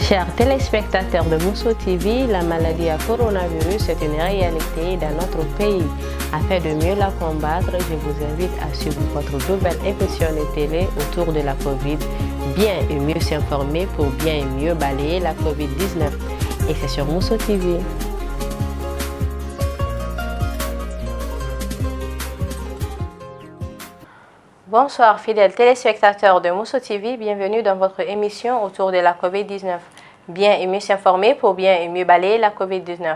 Chers téléspectateurs de Mousso TV, la maladie à coronavirus est une réalité dans notre pays. Afin de mieux la combattre, je vous invite à suivre votre nouvelle émission de télé autour de la Covid, bien et mieux s'informer pour bien et mieux balayer la Covid-19. Et c'est sur Mousso TV. Bonsoir fidèles téléspectateurs de Mousso TV, bienvenue dans votre émission autour de la Covid-19. Bien et mieux s'informer pour bien et mieux balayer la Covid-19.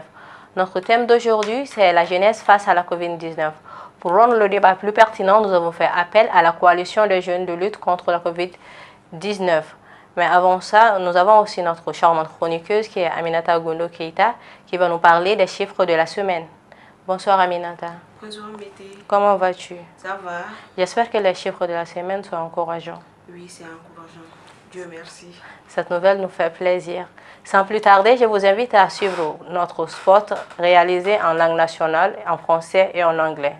Notre thème d'aujourd'hui, c'est la jeunesse face à la Covid-19. Pour rendre le débat plus pertinent, nous avons fait appel à la coalition des jeunes de lutte contre la Covid-19. Mais avant ça, nous avons aussi notre charmante chroniqueuse qui est Aminata Gondo Keita qui va nous parler des chiffres de la semaine. Bonsoir Aminata. Bonjour Mbete. Comment vas-tu? Ça va. J'espère que les chiffres de la semaine sont encourageants. Oui, c'est encourageant. Dieu merci. Cette nouvelle nous fait plaisir. Sans plus tarder, je vous invite à suivre notre spot réalisé en langue nationale, en français et en anglais.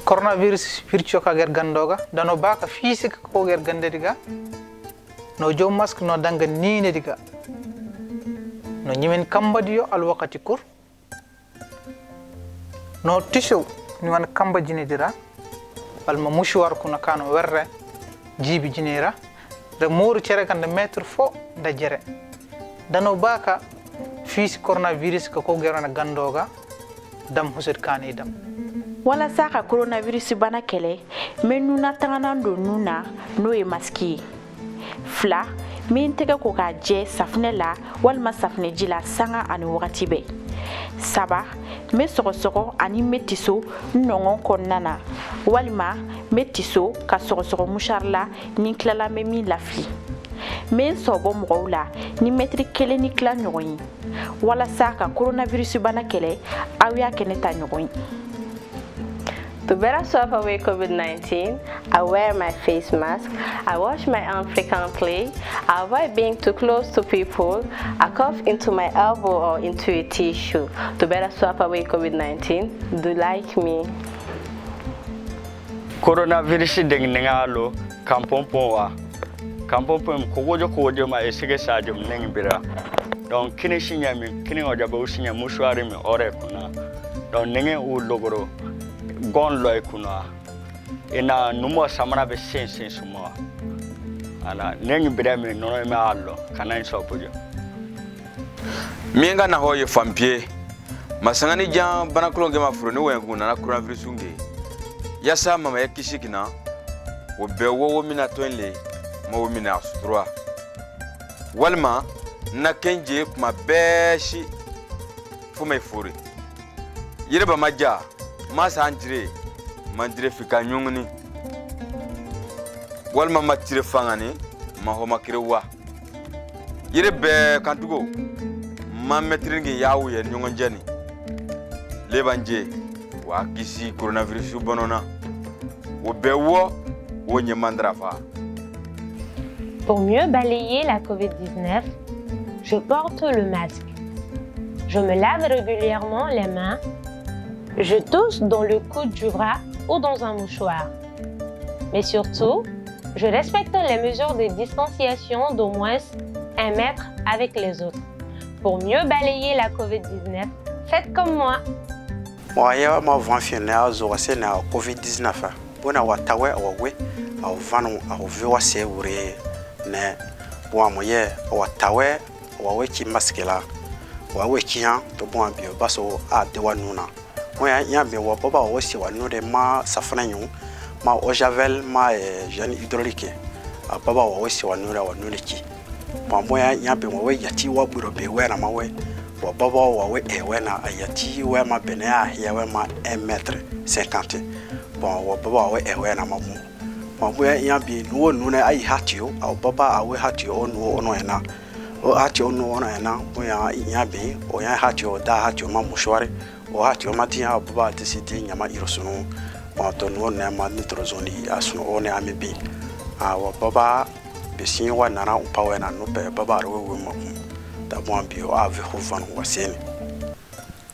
Coronavirus virtuo ka ger gandoga dano baka physique ko ger gande diga no jom masque no danga nine diga no nyimen kambadi yo al wakati kur no tisho ni wan kamba jine dira bal ma mouchoir ko nakano werre jibi jinera de moru cere kan de metre fo da jere dano baka physique coronavirus ko gerana gandoga dam huset kani dam wala saka coronavirus bana kele men nuna tangana do nuna no e maski fla min tege ko ka je safne la walma safne jila sanga ani wakati be saba me sogo ani metiso nongon konnana walma metiso ka sogo musharla ni klala me mi lafli men sobo mugawla ni metri kele ni kla nyoyi wala saka coronavirus bana kele awya keneta nyoyi. To better stop away COVID-19, I wear my face mask, I wash my hands frequently, I avoid being too close to people, I cough into my elbow or into a tissue. To better stop away COVID-19, do like me. Coronavirus ding ningalo kampompoa. Kampompom kogojo ma esige sajum ningbira. Donc kini sinya mi kini ojabo sinya mushwari mi ore kuna. Donc ninge u logoro gon loy kuna ina numo samana be sen suma ana nengi bidame nono me allo kana sopojo minga na hoye fampie masangani jam bana kulonge mafuro ni wengu na coronavirus unge yasa mama yakishikina wo bewo wo mina tonle ma wo mina sutra walma na kenje kuma beshi fuma furi yireba maja masa andire mandire fika nyungni walma matire fangani ma ho makirewa yirebe kantugo ma metringi yawu ye nyongonjeni lebanje wa kisi coronavirus bonona wo bewo wo nyemandrafa. Pour mieux balayer la Covid-19, je porte le masque. Je me lave régulièrement les mains. Je tousse dans le coude du bras ou dans un mouchoir. Mais surtout, je respecte les mesures de distanciation d'au moins 1 mètre avec les autres. Pour mieux balayer la Covid-19, faites comme moi. Moi, ma vanfienne a zoasé na Covid-19. Bona watawe awe au vanu au viwase ure ne wa moye watawe wawe ki maskela wawe ki han to bon bio baso a de wanuna. Moi ya bien wa baba aussi wa no de ma safana nyu ma eau javel ma gel hydraulique a baba wa aussi wa no ki ma moi ya bien wa yati wa buro be wa na ma we wa baba wa we we na ayati wa ma bene a ya we ma 1,50 m bon wa baba wa we na ma mu ma moi ya bien no no na ai hatio a baba a we hatio no ena o hatio no ena mo ya bien o ya hatio da hatio ma mushware o hati o matia baba tisiti nyama irosunu ma tonu na ma nitrozoni asunu o ne amebi a wa baba besin wa nana upawe na no pe baba ro we mo da mo bio ave hovan waseni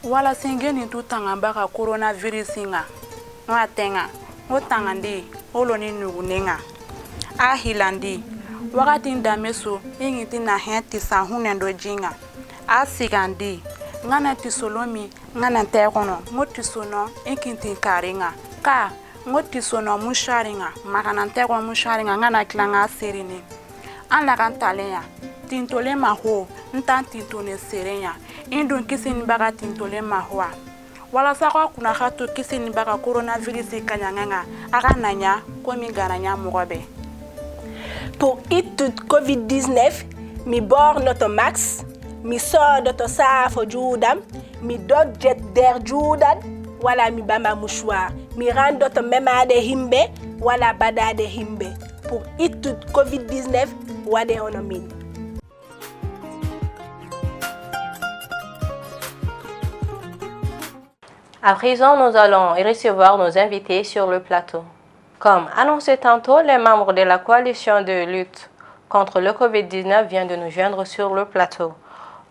wala singeni tutanga baka coronavirus nga ngatenga otangandi oloni nugunenga a hilandi wagati dame so ingiti na henti sa hunendo jinga asigandi ngana tisolomi ngana tekono ngotisono inkinti karinga ka ngotisono musharinga magana teko musharinga ngana klanga sirini an la kan talenya tintole maho ntan tintone serenya indun kisini baga tintole mahoa wala sako kuna khato kisini baga coronavirus kanyanga aga nanya komi garanya mogobe. Pour toute Covid-19, mi bord notre max, mi sort notre safo judam, mi dog jet d'air judan, wala mi bama mouchoir, mi rend notre mema de himbe, wala bada de himbe. Pour toute Covid-19, wade onomin. À présent, nous allons recevoir nos invités sur le plateau. Comme annoncé tantôt, les membres de la coalition de lutte contre le Covid-19 viennent de nous joindre sur le plateau.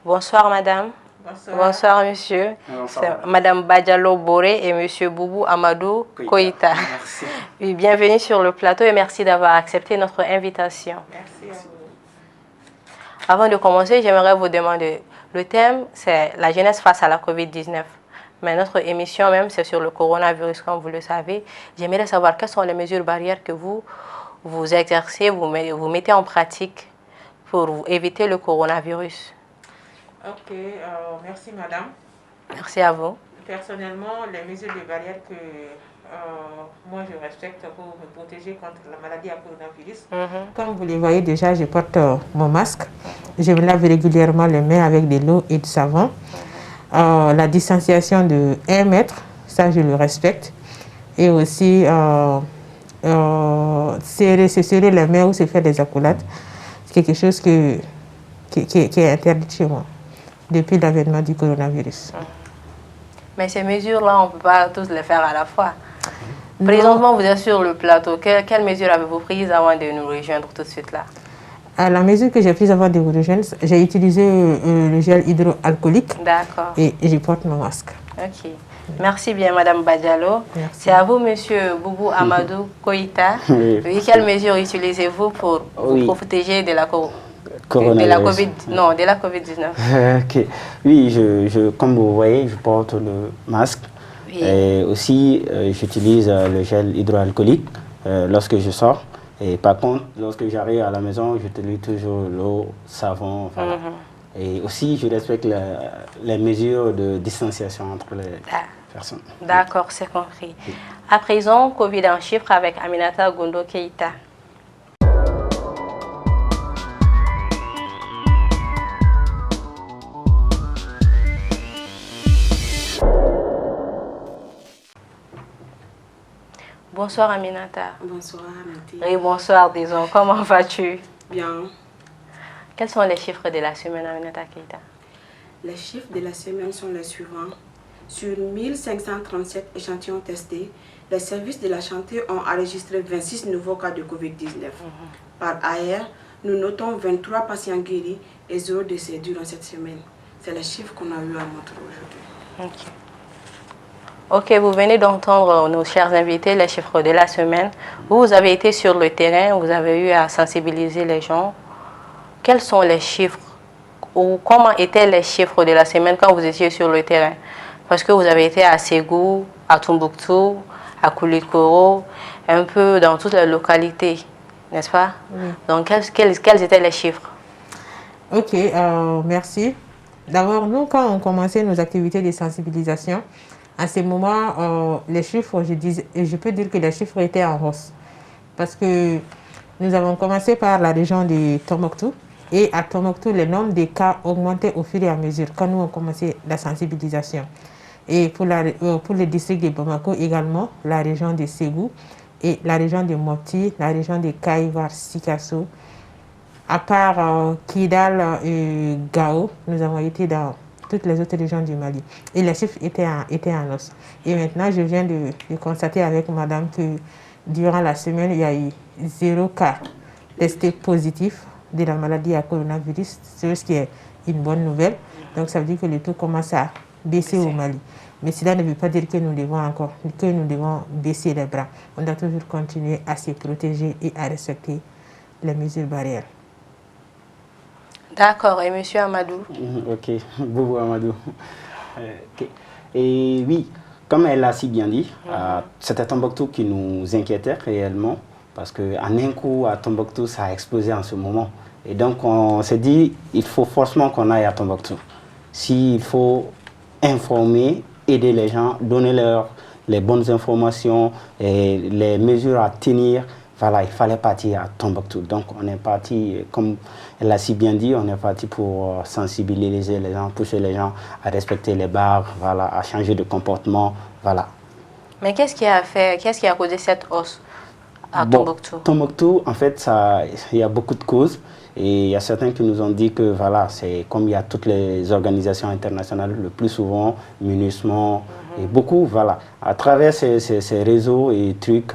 Bonsoir madame. Bonsoir. Bonsoir monsieur. Bonsoir. C'est madame Badialo Boré et monsieur Boubou Amadou Koïta. Merci. Oui, bienvenue sur le plateau et merci d'avoir accepté notre invitation. Merci à vous. Avant de commencer, j'aimerais vous demander, le thème c'est la jeunesse face à la Covid-19. Mais notre émission même, c'est sur le coronavirus, comme vous le savez. J'aimerais savoir quelles sont les mesures barrières que vous exercez, vous mettez en pratique pour éviter le coronavirus. Ok, merci madame. Merci à vous. Personnellement, les mesures de barrière que moi je respecte pour me protéger contre la maladie à coronavirus. Comme vous le voyez déjà, je porte mon masque. Je me lave régulièrement les mains avec de l'eau et du savon. La distanciation de 1 mètre, ça je le respecte. Et aussi se serrer les mains ou se faire des accolades. C'est quelque chose qui est interdit chez moi depuis l'avènement du coronavirus. Mais ces mesures-là, on ne peut pas tous les faire à la fois. Présentement, vous êtes sur le plateau. Quelles mesures avez-vous prises avant de nous rejoindre tout de suite là? À la mesure que j'ai prise avant de vous rejoindre, j'ai utilisé le gel hydroalcoolique. D'accord. Et je porte mon masque. Ok. Merci bien, madame Badialo. C'est à vous, monsieur Boubou Amadou Koïta. Oui, quelles mesures utilisez-vous pour vous protéger de la COVID-19? Ok. Oui, comme vous voyez, je porte le masque. Oui. Et aussi, j'utilise le gel hydroalcoolique lorsque je sors. Et par contre, lorsque j'arrive à la maison, j'utilise toujours l'eau, savon. Voilà. Et aussi, je respecte les mesures de distanciation entre les personnes. D'accord, c'est compris. Oui. À présent, Covid en chiffres avec Aminata Gondo Keïta. Bonsoir Aminata. Bonsoir Amity. Oui, bonsoir, disons. Comment vas-tu? Bien. Quels sont les chiffres de la semaine, Aminata Keïta? Les chiffres de la semaine sont les suivants. Sur 1537 échantillons testés, les services de la santé ont enregistré 26 nouveaux cas de Covid-19. Par ailleurs, nous notons 23 patients guéris et 0 décès durant cette semaine. C'est les chiffres qu'on a eu à montrer aujourd'hui. Ok, vous venez d'entendre nos chers invités, les chiffres de la semaine. Vous avez été sur le terrain, vous avez eu à sensibiliser les gens. Quels sont les chiffres ou comment étaient les chiffres de la semaine quand vous étiez sur le terrain? Parce que vous avez été à Ségou, à Tombouctou, à Koulikoro, un peu dans toutes les localités, n'est-ce pas? Oui. Donc, quels étaient les chiffres? Ok, merci. D'abord, nous, quand on commençait nos activités de sensibilisation, à ce moment, les chiffres, je peux dire que les chiffres étaient en hausse. Parce que nous avons commencé par la région de Tombouctou. Et à Tombouctou, le nombre de cas augmentait au fur et à mesure quand nous avons commencé la sensibilisation. Et pour le district de Bamako également, la région de Ségou et la région de Mopti, la région de Kaïvar, Sikasso. À part Kidal et Gao, nous avons été dans toutes les autres régions du Mali. Et les chiffres étaient en hausse. Et maintenant, je viens de constater avec madame que durant la semaine, il y a eu 0 cas testés positifs de la maladie à coronavirus, ce qui est une bonne nouvelle. Donc ça veut dire que le taux commence à baisser au Mali. Mais cela ne veut pas dire que nous devons baisser les bras. On doit toujours continuer à se protéger et à respecter les mesures barrières. D'accord, et monsieur Amadou? Ok, Boubou Amadou. Okay. Et oui, comme elle l'a si bien dit, c'était Tombouctou qui nous inquiétait réellement, parce qu'en un coup, à Tombouctou, ça a explosé en ce moment. Et donc, on s'est dit, il faut forcément qu'on aille à Tombouctou. S'il faut informer, aider les gens, donner leur les bonnes informations et les mesures à tenir, voilà, il fallait partir à Tombouctou. Donc, on est parti, comme elle l'a si bien dit, on est parti pour sensibiliser les gens, pousser les gens à respecter les barres, voilà, à changer de comportement, voilà. Mais qu'est-ce qui a causé cette hausse à Tombouctou? Tombouctou, en fait, il y a beaucoup de causes. Et il y a certains qui nous ont dit que voilà, c'est comme il y a toutes les organisations internationales, le plus souvent, MINUSMA, et beaucoup, voilà. À travers ces réseaux et trucs,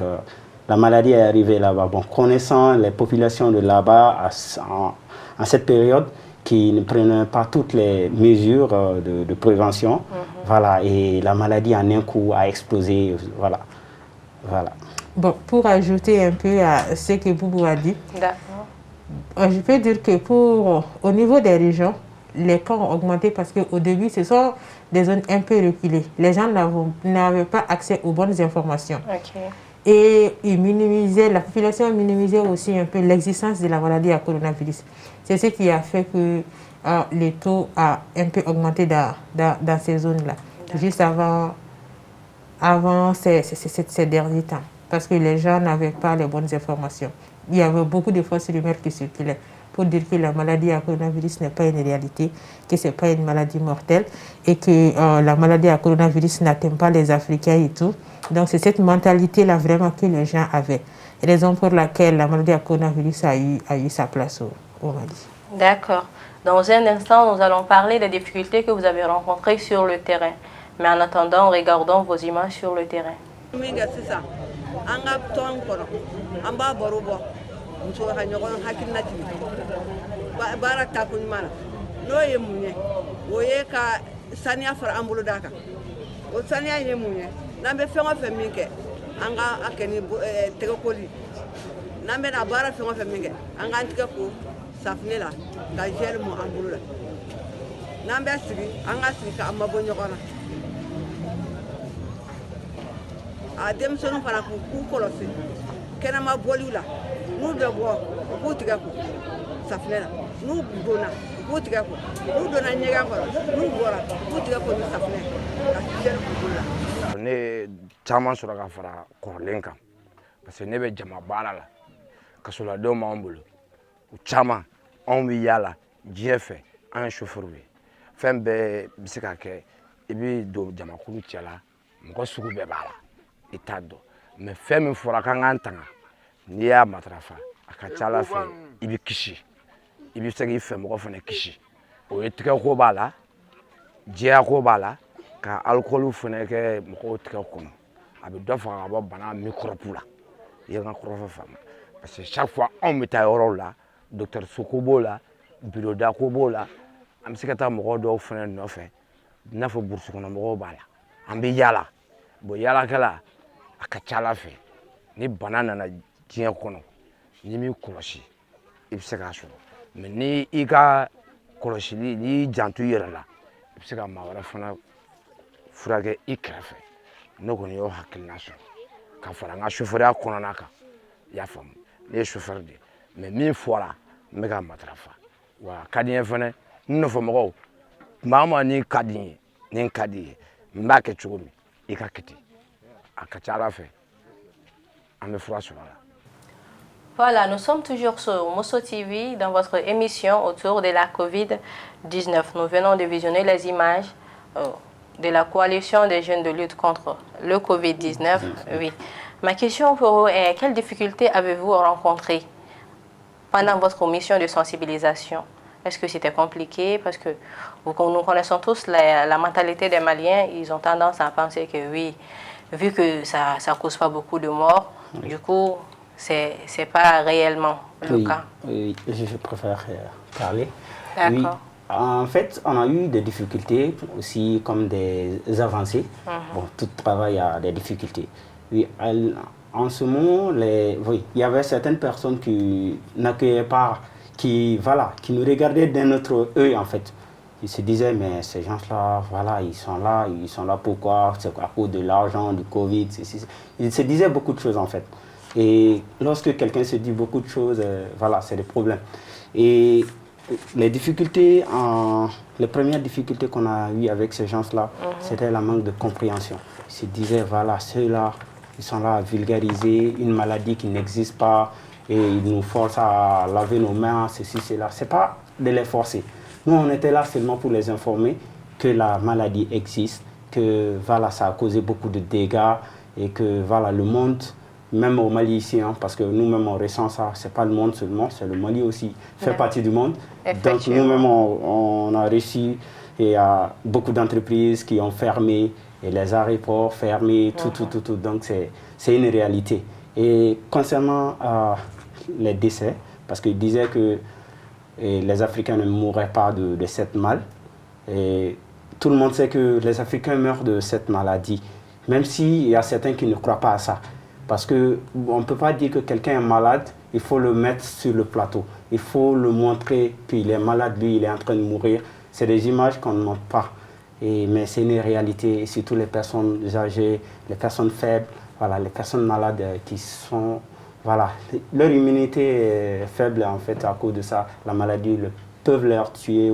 la maladie est arrivée là-bas. Bon, connaissant les populations de là-bas en cette période, qui ne prenaient pas toutes les mesures de prévention, voilà, et la maladie en un coup a explosé, voilà. Voilà. Bon, pour ajouter un peu à ce que Boubou a dit, je peux dire que au niveau des régions, les cas ont augmenté parce qu'au début, ce sont des zones un peu reculées. Les gens n'avaient pas accès aux bonnes informations. Et la population minimisait aussi un peu l'existence de la maladie à coronavirus. C'est ce qui a fait que les taux ont un peu augmenté dans ces zones-là, juste avant ces derniers temps, parce que les gens n'avaient pas les bonnes informations. Il y avait beaucoup de fausses rumeurs qui circulaient pour dire que la maladie à coronavirus n'est pas une réalité, que ce n'est pas une maladie mortelle et que la maladie à coronavirus n'atteint pas les Africains et tout. Donc c'est cette mentalité-là vraiment que les gens avaient. Raison pour laquelle la maladie à coronavirus a eu sa place au Mali. D'accord. Dans un instant, nous allons parler des difficultés que vous avez rencontrées sur le terrain. Mais en attendant, regardons vos images sur le terrain. A denmisɛnninw fana k'u kɔlɔsi kɛnɛma bɔliw la n'u bɛ bɔ u k'u tigɛ ko safinɛ la n'u donna u k'u tigɛ ko n'u donna ɲɛgɛn kɔrɔ n'u bɔra u k'u tigɛ ko ni safinɛ ka kisɛ k'u bolo la. Ne ye caman sɔrɔ ka fara kɔrɔlen kan parce que ne bɛ jama baara la kasoladenw b'an bolo u caman anw bɛ yaala diɲɛ fɛ an ye chauffeur ye fɛn bɛɛ bɛ se ka kɛ i bɛ don jamakulu cɛla mɔgɔ sugu bɛɛ b'a la. I t'a dɔn mais fɛn min fɔra k'an k'an tanga n'i y'a matarafa a ka ca Ala fɛ i bɛ kisi i bɛ se k'i fɛmɔgɔ fana kisi o ye tigɛko b'a la jɛyako b'a la ka alikɔli fana kɛ mɔgɔw tigɛ kɔnɔ a bɛ dɔ faga ka bɔ bana microbe la i ye n ka kɔrɔfɔ faamu parce que chaque fois anw bɛ taa yɔrɔw la dɔgɔtɔrɔso ko b'o la bureau da ko b'o la an bɛ se ka taa mɔgɔw dɔw fana nɔfɛ i n'a fɔ burusi kɔnɔ mɔgɔw b'a la an bɛ yaala bon yaalakɛla a ka ca Ala fɛ ni bana nana diɲɛ kɔnɔ n'i m'i kɔlɔsi i bɛ se k'a sɔrɔ mais ni i ka kɔlɔsili n'i janto i yɛrɛ la i bɛ se ka maa wɛrɛ fana furakɛ i kɛrɛfɛ ne kɔni y'o hakilina sɔrɔ ka fara n ka chauffeur kɔnɔna kan i y'a faamu ne ye chauffeur de ye mais min fɔra n bɛ ka matarafa wa a ka di n ye fana n nɔfɛmɔgɔw maa o maa ni ka di n ye ni n ka di i ye n b'a kɛ cogo min i ka kɛ ten. Voilà, nous sommes toujours sur Mousso TV dans votre émission autour de la COVID-19. Nous venons de visionner les images de la coalition des jeunes de lutte contre le COVID-19. Oui. Ma question pour vous est, quelles difficultés avez-vous rencontrées pendant votre mission de sensibilisation? Est-ce que c'était compliqué? Parce que nous connaissons tous la mentalité des Maliens. Ils ont tendance à penser que oui, vu que ça ne cause pas beaucoup de morts, du coup, c'est pas réellement le cas. Oui, je préfère parler. D'accord. Oui. En fait, on a eu des difficultés aussi comme des avancées. Bon, tout travail a des difficultés. Oui, en ce moment, il y avait certaines personnes qui n'accueillaient pas, qui nous regardaient d'un autre œil en fait. Ils se disaient, mais ces gens-là, voilà, ils sont là pourquoi? C'est à cause de l'argent, du Covid. Ils se disaient beaucoup de choses en fait. Et lorsque quelqu'un se dit beaucoup de choses, voilà, c'est des problèmes. Et les premières difficultés qu'on a eues avec ces gens-là, c'était la manque de compréhension. Ils se disaient, voilà, ceux-là, ils sont là à vulgariser une maladie qui n'existe pas et ils nous forcent à laver nos mains, ceci, cela. Ce n'est pas de les forcer. Nous, on était là seulement pour les informer que la maladie existe, que voilà, ça a causé beaucoup de dégâts et que voilà, le monde, même au Mali ici, hein, parce que nous-mêmes on ressent ça, ce n'est pas le monde seulement, c'est le Mali aussi, fait partie du monde. Donc nous-mêmes on a réussi, et il y a beaucoup d'entreprises qui ont fermé, et les aéroports fermés, tout. Donc c'est une réalité. Et concernant les décès, parce qu'ils disaient que les Africains ne mourraient pas de cette maladie, et tout le monde sait que les Africains meurent de cette maladie, même s'il y a certains qui ne croient pas à ça. Parce qu'on ne peut pas dire que quelqu'un est malade, il faut le mettre sur le plateau. Il faut le montrer qu'il est malade, lui, il est en train de mourir. C'est des images qu'on ne montre pas. Mais c'est une réalité, et surtout les personnes âgées, les personnes faibles, voilà, les personnes malades qui sont... Voilà, leur immunité est faible en fait à cause de ça. La maladie peuvent leur tuer.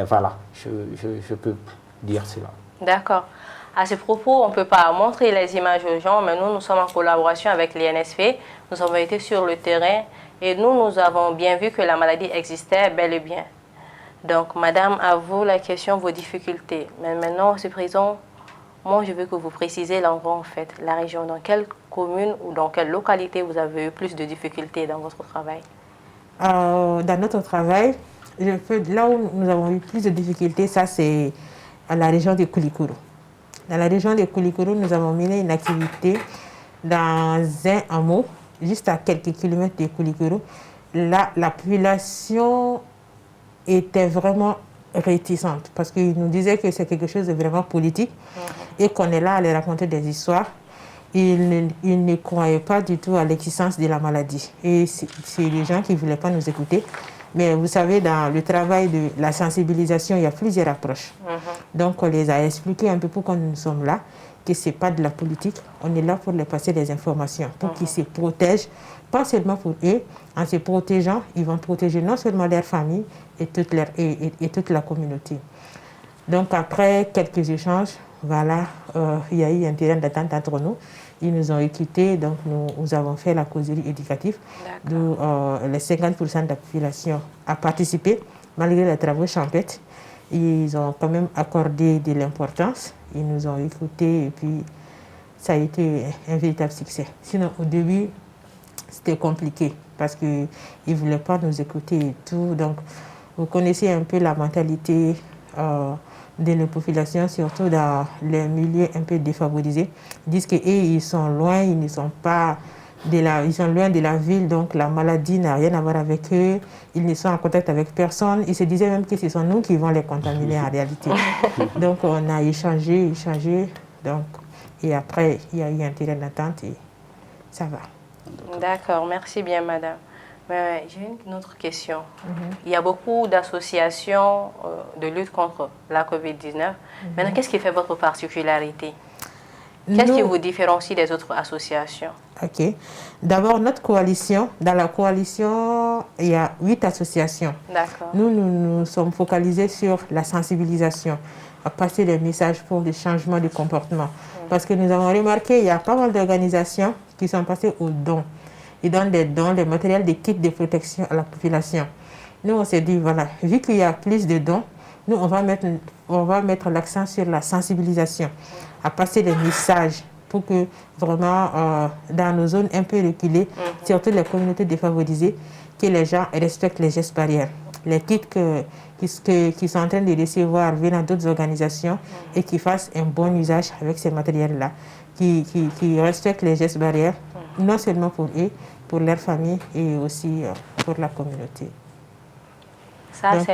Voilà, je peux dire cela. D'accord. À ce propos, on ne peut pas montrer les images aux gens, mais nous sommes en collaboration avec l'INSP. Nous avons été sur le terrain et nous avons bien vu que la maladie existait bel et bien. Donc, madame, à vous la question, vos difficultés. Mais maintenant, c'est présent, moi, je veux que vous précisez l'endroit, en fait, la région. Dans quelle commune ou dans quelle localité vous avez eu plus de difficultés dans votre travail? Dans notre travail, là où nous avons eu plus de difficultés, ça c'est à la région de Koulikoro. Dans la région de Koulikoro, nous avons mené une activité dans un hameau, juste à quelques kilomètres de Koulikoro. Là, la population était vraiment réticente parce qu'ils nous disaient que c'est quelque chose de vraiment politique et qu'on est là à les raconter des histoires. Ils ne croyaient pas du tout à l'existence de la maladie. Et c'est les gens qui ne voulaient pas nous écouter. Mais vous savez, dans le travail de la sensibilisation, il y a plusieurs approches. Donc, on les a expliqué un peu pourquoi nous sommes là, que ce n'est pas de la politique. On est là pour les passer des informations, pour qu'ils se protègent, pas seulement pour eux. En se protégeant, ils vont protéger non seulement leur famille et toute la communauté. Donc, après quelques échanges, voilà, il y a eu un terrain d'attente entre nous. Ils nous ont écoutés, donc nous avons fait la causerie éducative. D'où les 50% de la population a participé, malgré les travaux champêtres. Ils ont quand même accordé de l'importance. Ils nous ont écoutés et puis ça a été un véritable succès. Sinon, au début, c'était compliqué parce qu'ils ne voulaient pas nous écouter et tout. Donc, vous connaissez un peu la mentalité de nos populations, surtout dans les milieux un peu défavorisés. Ils disent qu'ils sont loin, ils sont loin de la ville, donc la maladie n'a rien à voir avec eux. Ils ne sont en contact avec personne. Ils se disaient même que ce sont nous qui vont les contaminer en réalité. Donc on a échangé. Donc, et après, il y a eu un terrain d'attente et ça va. D'accord, merci bien madame. J'ai une autre question. Il y a beaucoup d'associations de lutte contre la COVID-19. Maintenant, qu'est-ce qui fait votre particularité? Qu'est-ce qui vous différencie des autres associations? Ok. D'abord, notre coalition. Dans la coalition, il y a 8 associations. D'accord. Nous sommes focalisés sur la sensibilisation, à passer des messages pour le changement de comportement. Parce que nous avons remarqué qu'il y a pas mal d'organisations qui sont passées aux dons. Ils donnent des dons, des matériels, des kits de protection à la population. Nous, on s'est dit, voilà, vu qu'il y a plus de dons, nous, on va mettre l'accent sur la sensibilisation, à passer des messages pour que vraiment, dans nos zones un peu reculées, surtout les communautés défavorisées, que les gens respectent les gestes barrières. Les kits qui sont en train de recevoir venant d'autres organisations et qui fassent un bon usage avec ces matériels-là, qui respectent les gestes barrières, non seulement pour eux, pour leur famille et aussi pour la communauté. Donc,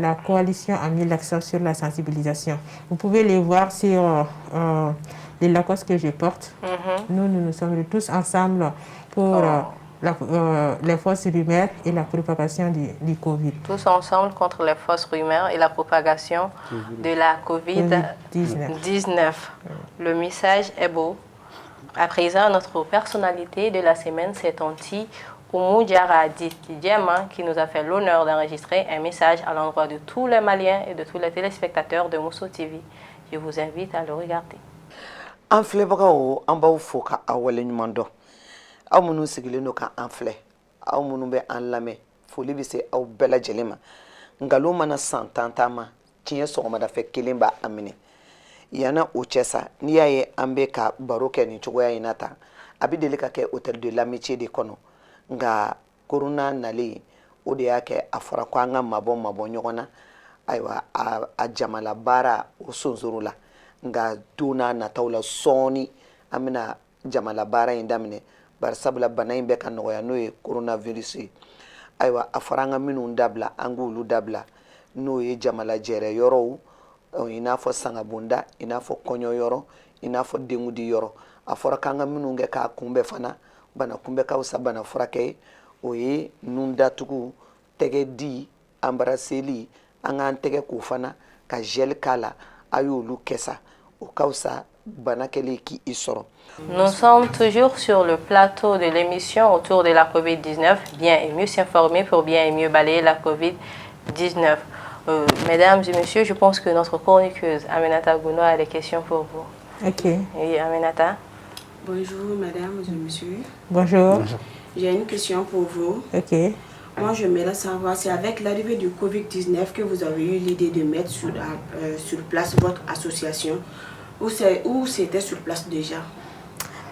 la coalition a mis l'accent sur la sensibilisation. Vous pouvez les voir sur les Lacoste que je porte. Nous sommes tous ensemble pour les fausses rumeurs et la propagation du Covid. Tous ensemble contre les fausses rumeurs et la propagation de la Covid-19. Le message est beau. À présent, notre personnalité de la semaine, c'est Tonti Oumou Diarra Diema qui nous a fait l'honneur d'enregistrer un message à l'endroit de tous les Maliens et de tous les téléspectateurs de Mousso TV. Je vous invite à le regarder. An filɛbagaw an b'aw fo ka aw waleɲuman dɔn aw minnu sigilen don ka an filɛ aw minnu bɛ an lamɛn foli bɛ se aw bɛɛ lajɛlen ma nkalon mana san 10 taama tiɲɛ sɔgɔmadafɛ kelen b'a minɛ yana o cɛ sa n'i y'a ye an bɛ ka baro kɛ nin cogoya in na tan a bɛ deli ka kɛ hôtel de l'amitié de kɔnɔ nka corona nalen o de y'a kɛ a fɔra ko an ka mabɔ ɲɔgɔn na ayiwa a jamana baara o sonsoro la nga dona nataw la sɔɔni an bɛna jamana baara in daminɛ bari sabula bana in bɛ ka nɔgɔya n'o ye coronavirus ye ayiwa a fɔra an ka minnu dabila an k'olu dabila n'o ye jamana jɛrɛ yɔrɔw i n'a fɔ sangabonda i n'a fɔ kɔɲɔ yɔrɔ i n'a fɔ dengudi yɔrɔ a fɔra k'an ka minnu kɛ k'a kunbɛn fana bana kunbɛn ka fisa bana furakɛ ye o ye nun datugu tɛgɛ di embrasseli an k'an tɛgɛ ko fana ka gel k'a la a y'olu kɛ sa o ka fisa bana kɛlen k'i sɔrɔ. Nous sommes toujours sur le plateau de l'émission autour de la COVID-19, bien et mieux s'informer pour bien et mieux balayer la COVID-19. Mesdames et messieurs, je pense que notre chroniqueuse Aminata Gouno a des questions pour vous. Ok. Oui, Aminata. Bonjour, mesdames et messieurs. Bonjour. J'ai une question pour vous. Ok. Moi, je voudrais savoir, c'est avec l'arrivée du Covid-19 que vous avez eu l'idée de mettre sur place votre association ou c'était sur place déjà?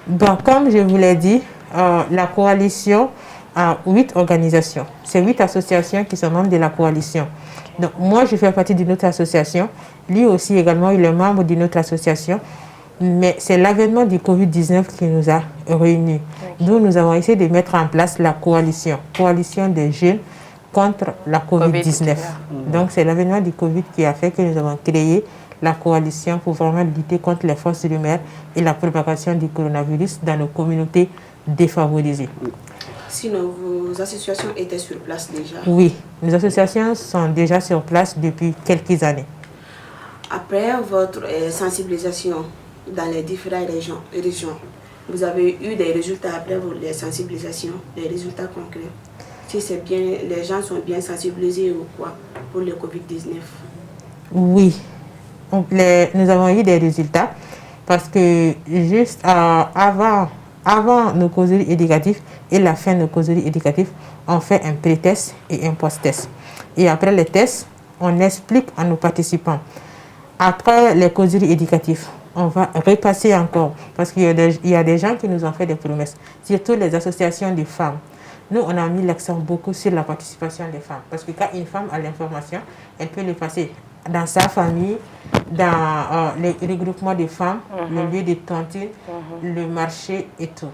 Bon, comme je vous l'ai dit, la coalition a 8 organisations. C'est 8 associations qui sont membres de la coalition. Donc, moi, je fais partie d'une autre association. Lui aussi, également, il est membre d'une autre association. Mais c'est l'avènement du Covid-19 qui nous a réunis. Nous avons essayé de mettre en place la coalition des jeunes contre la Covid-19. Donc, c'est l'avènement du Covid qui a fait que nous avons créé la coalition pour vraiment lutter contre les fausses rumeurs et la propagation du coronavirus dans nos communautés défavorisées. Sinon, vos associations étaient sur place déjà? Oui, nos associations sont déjà sur place depuis quelques années. Après votre sensibilisation dans les différentes régions, vous avez eu des résultats après les sensibilisations, des résultats concrets? Si c'est bien, les gens sont bien sensibilisés ou quoi pour le Covid-19? Oui, donc, nous avons eu des résultats parce que juste avant nos causeries éducatives et la fin de nos causeries éducatives, on fait un pré-test et un post-test. Et après les tests, on explique à nos participants. Après les causeries éducatives, on va repasser encore parce qu'il y a des gens qui nous ont fait des promesses, surtout les associations de femmes. Nous, on a mis l'accent beaucoup sur la participation des femmes parce que quand une femme a l'information, elle peut le passer dans sa famille, dans les regroupements de femmes, le lieu de tontine, le marché et tout.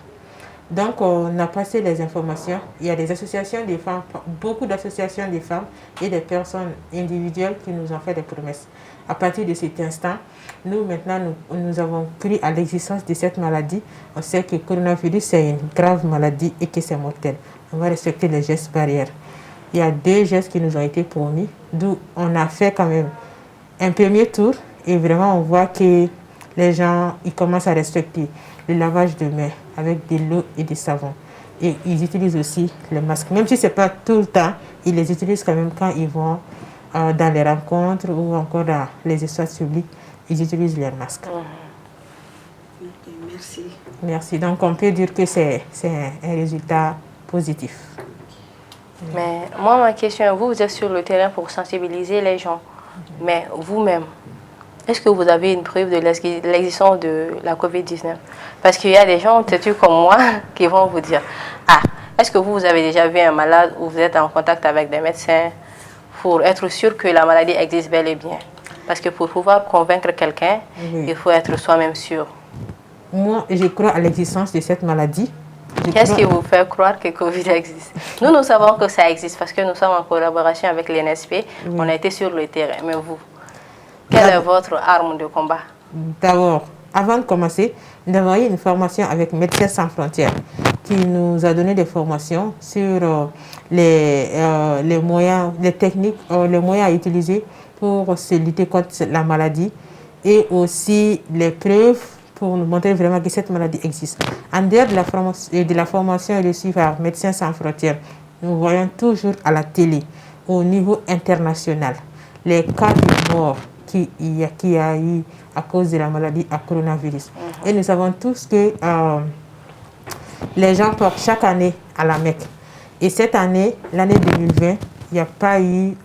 Donc, on a passé les informations. Il y a des associations de femmes, beaucoup d'associations de femmes et des personnes individuelles qui nous ont fait des promesses. À partir de cet instant, nous, maintenant, nous avons pris à l'existence de cette maladie. On sait que le coronavirus, c'est une grave maladie et que c'est mortel. On va respecter les gestes barrières. Il y a 2 gestes qui nous ont été promis, d'où on a fait quand même un premier tour et vraiment on voit que les gens ils commencent à respecter le lavage de mains avec de l'eau et du savon. Et ils utilisent aussi les masques, même si ce n'est pas tout le temps, ils les utilisent quand même quand ils vont dans les rencontres ou encore dans les espaces publics, ils utilisent leurs masques. Okay, merci. Merci. Donc on peut dire que c'est un résultat positif. Mais moi, ma question, vous êtes sur le terrain pour sensibiliser les gens. Mais vous-même, est-ce que vous avez une preuve de l'existence de la COVID-19? Parce qu'il y a des gens têtus comme moi qui vont vous dire, ah, est-ce que vous avez déjà vu un malade ou vous êtes en contact avec des médecins pour être sûr que la maladie existe bel et bien? Parce que pour pouvoir convaincre quelqu'un, il faut être soi-même sûr. Moi, je crois à l'existence de cette maladie. Qu'est-ce qui vous fait croire que Covid existe? Nous savons que ça existe parce que nous sommes en collaboration avec l'NSP. On a été sur le terrain. Mais vous, quelle est votre arme de combat? D'abord, avant de commencer, nous avons eu une formation avec Médecins sans frontières qui nous a donné des formations sur les moyens, les techniques, les moyens à utiliser pour se lutter contre la maladie et aussi les preuves pour nous montrer vraiment que cette maladie existe. En dehors de la formation reçue par Médecins sans frontières, nous voyons toujours à la télé, au niveau international, les cas de mort qu'il y a eu à cause de la maladie à coronavirus. Et nous savons tous que les gens portent chaque année à la Mecque. Et cette année, l'année 2020, il n'y a pas eu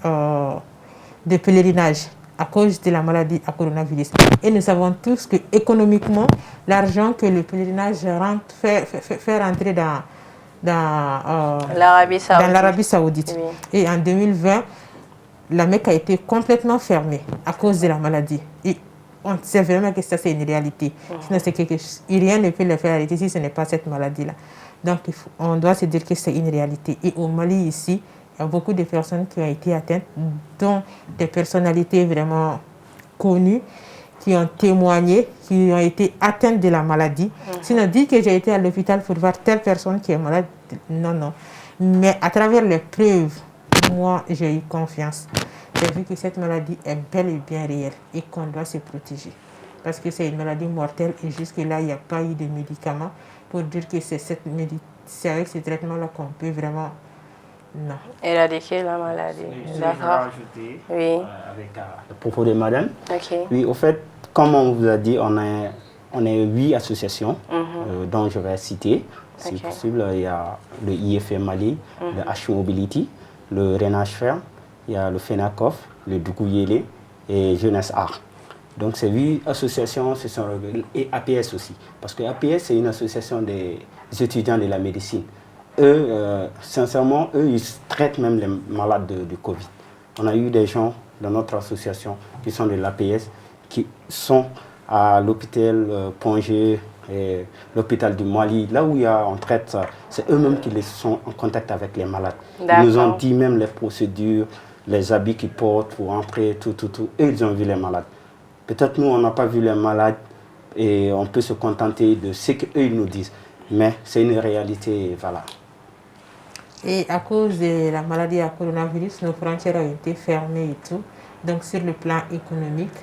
de pèlerinage à cause de la maladie à coronavirus. Et nous savons tous que économiquement, l'argent que le pèlerinage fait rentrer dans l'Arabie Saoudite. Oui. Et en 2020, la Mecque a été complètement fermée à cause de la maladie. Et on sait vraiment que ça, c'est une réalité. Sinon, c'est quelque chose. Rien ne peut le faire arrêter si ce n'est pas cette maladie-là. Donc, on doit se dire que c'est une réalité. Et au Mali, ici, il y a beaucoup de personnes qui ont été atteintes, dont des personnalités vraiment connues, qui ont témoigné, qui ont été atteintes de la maladie. Sinon, dire que j'ai été à l'hôpital pour voir telle personne qui est malade, non, non. Mais à travers les preuves, moi, j'ai eu confiance. J'ai vu que cette maladie est bel et bien réelle et qu'on doit se protéger. Parce que c'est une maladie mortelle et jusque-là, il n'y a pas eu de médicaments pour dire que c'est avec ce traitement-là qu'on peut vraiment... Non. Éradiquer la maladie. D'accord. Oui. Avec le propos de madame. Okay. Oui, au fait, comme on vous a dit, on est 8 associations dont je vais citer. Si possible, il y a le IFM Mali, le H Mobility, le Renage Ferme, il y a le FENACOF, le Doukouyele et Jeunesse Art. Donc ces 8 associations se sont regroupées, et APS aussi, parce que APS c'est une association des étudiants de la médecine. Eux, sincèrement, ils traitent même les malades de Covid. On a eu des gens dans notre association qui sont de l'APS, qui sont à l'hôpital Pongé, et l'hôpital du Mali, là où on traite ça, c'est eux-mêmes qui sont en contact avec les malades. Ils nous ont dit même les procédures, les habits qu'ils portent pour entrer, tout. Et ils ont vu les malades. Peut-être nous, on n'a pas vu les malades et on peut se contenter de ce qu'eux nous disent. Mais c'est une réalité, voilà. Et à cause de la maladie à coronavirus, nos frontières ont été fermées et tout. Donc sur le plan économique,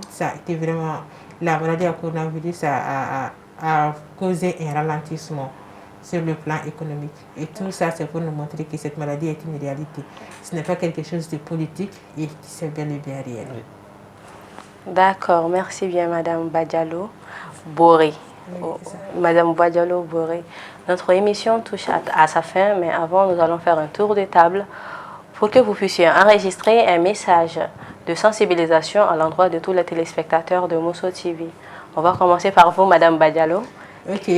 ça a été vraiment... La maladie à coronavirus a causé un ralentissement sur le plan économique. Et tout ça, c'est pour nous montrer que cette maladie est une réalité. Ce n'est pas quelque chose de politique et qui c'est bel et bien réel. D'accord, merci bien Madame Badialo Boré. Madame Badialo Boré. Notre émission touche à sa fin, mais avant, nous allons faire un tour de table pour que vous puissiez enregistrer un message de sensibilisation à l'endroit de tous les téléspectateurs de Mousso TV. On va commencer par vous, Madame Badialo. Ok,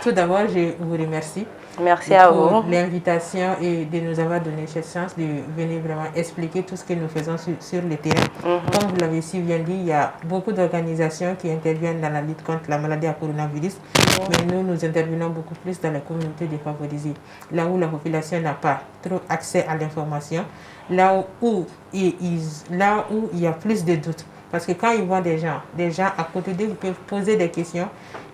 tout d'abord, je vous remercie. Merci à vous. Pour l'invitation et de nous avoir donné cette chance de venir vraiment expliquer tout ce que nous faisons sur le terrain. Comme vous l'avez si bien dit, il y a beaucoup d'organisations qui interviennent dans la lutte contre la maladie à coronavirus. Mais nous intervenons beaucoup plus dans les communautés défavorisées, là où la population n'a pas trop accès à l'information, là où il y a plus de doutes. Parce que quand ils voient des gens à côté d'eux qui peuvent poser des questions,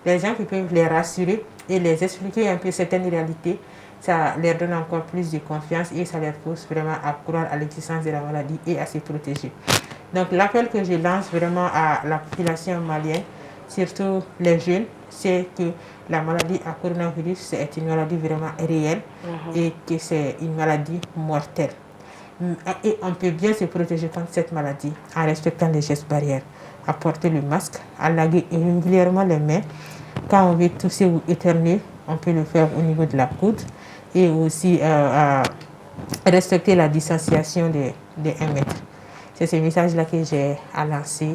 les gens qui peuvent les rassurer et les expliquer un peu certaines réalités, ça leur donne encore plus de confiance et ça leur pousse vraiment à croire à l'existence de la maladie et à se protéger. Donc l'appel que je lance vraiment à la population malienne, surtout les jeunes, c'est que la maladie à coronavirus c'est une maladie vraiment réelle et que c'est une maladie mortelle. Et on peut bien se protéger contre cette maladie en respectant les gestes barrières, à porter le masque, à laver régulièrement les mains. Quand on veut tousser ou éternuer, on peut le faire au niveau de la coude et aussi à respecter la distanciation de 1 mètre. C'est ce message-là que j'ai à lancer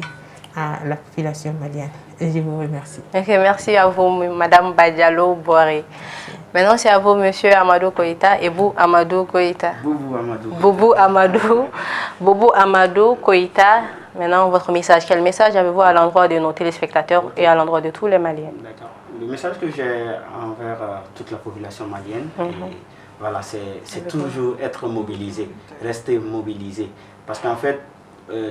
à la population malienne. Et je vous remercie. Okay, merci à vous, Madame Badialo Boré. Maintenant, c'est à vous, Monsieur Amadou Koïta et vous, Amadou Koïta. Boubou Amadou Koïta. Maintenant, votre message. Quel message avez-vous à l'endroit de nos téléspectateurs et à l'endroit de tous les Maliens? D'accord. Le message que j'ai envers toute la population malienne, voilà, c'est toujours être mobilisé, rester mobilisé. Parce qu'en fait,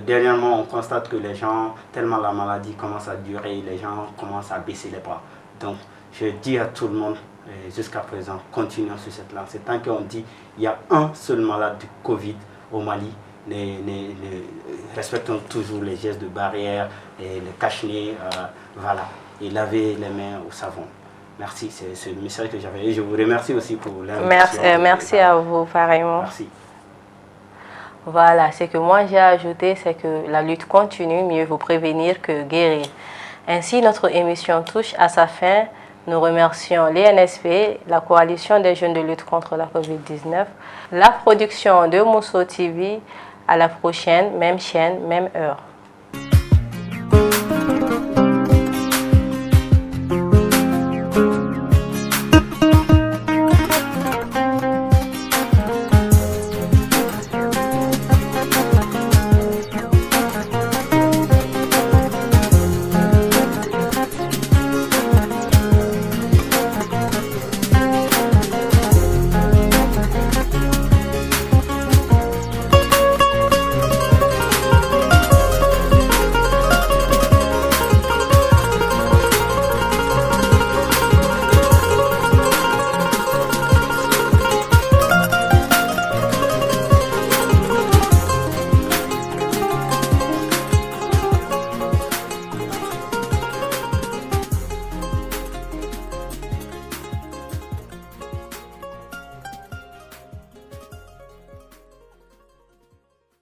dernièrement, on constate que les gens, tellement la maladie commence à durer, les gens commencent à baisser les bras. Donc, je dis à tout le monde, jusqu'à présent, continuons sur cette lancée. Tant qu'on dit il y a un seul malade du Covid au Mali, respectons toujours les gestes de barrière, et le cache-nez, voilà, et laver les mains au savon. Merci, c'est le message que j'avais. Et je vous remercie aussi pour l'invitation. Merci à vous, pareillement. Merci. Voilà, ce que moi j'ai ajouté, c'est que la lutte continue, mieux vaut prévenir que guérir. Ainsi, notre émission touche à sa fin. Nous remercions l'INSP, la Coalition des jeunes de lutte contre la COVID-19, la production de Mousso TV. À la prochaine, même chaîne, même heure.